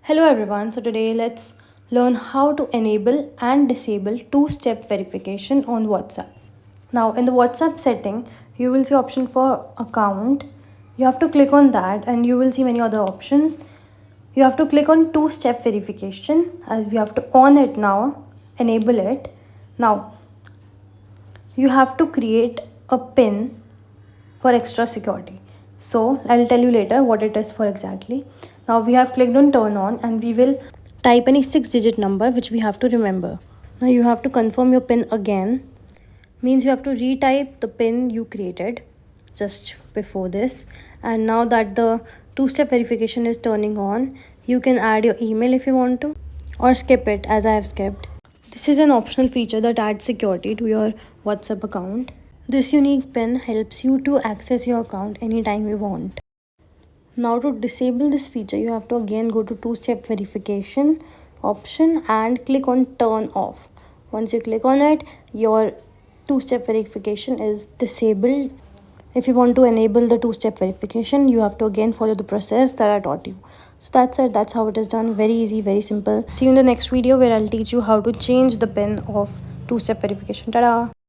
Hello everyone. So today let's learn how to enable and disable two-step verification on WhatsApp. Now in the WhatsApp setting, you will see option for account. You have to click on that and you will see many other options. You have to click on two-step verification as we have to on it now, enable it. Now you have to create a PIN for extra security. So I'll tell you later what it is for exactly. Now we have clicked on turn on and we will type any 6-digit number which we have to remember. Now you have to confirm your PIN again. Means you have to retype the PIN you created just before this. And now that the two-step verification is turning on, you can add your email if you want to or skip it as I have skipped. This is an optional feature that adds security to your WhatsApp account. This unique PIN helps you to access your account anytime you want. Now to disable this feature, you have to again go to two-step verification option and click on turn off. Once you click on it, your two-step verification is disabled. If you want to enable the two-step verification, you have to again follow the process that I taught you. So that's it. That's how it is done. Very easy, very simple. See you in the next video where I'll teach you how to change the PIN of two-step verification. Ta-da!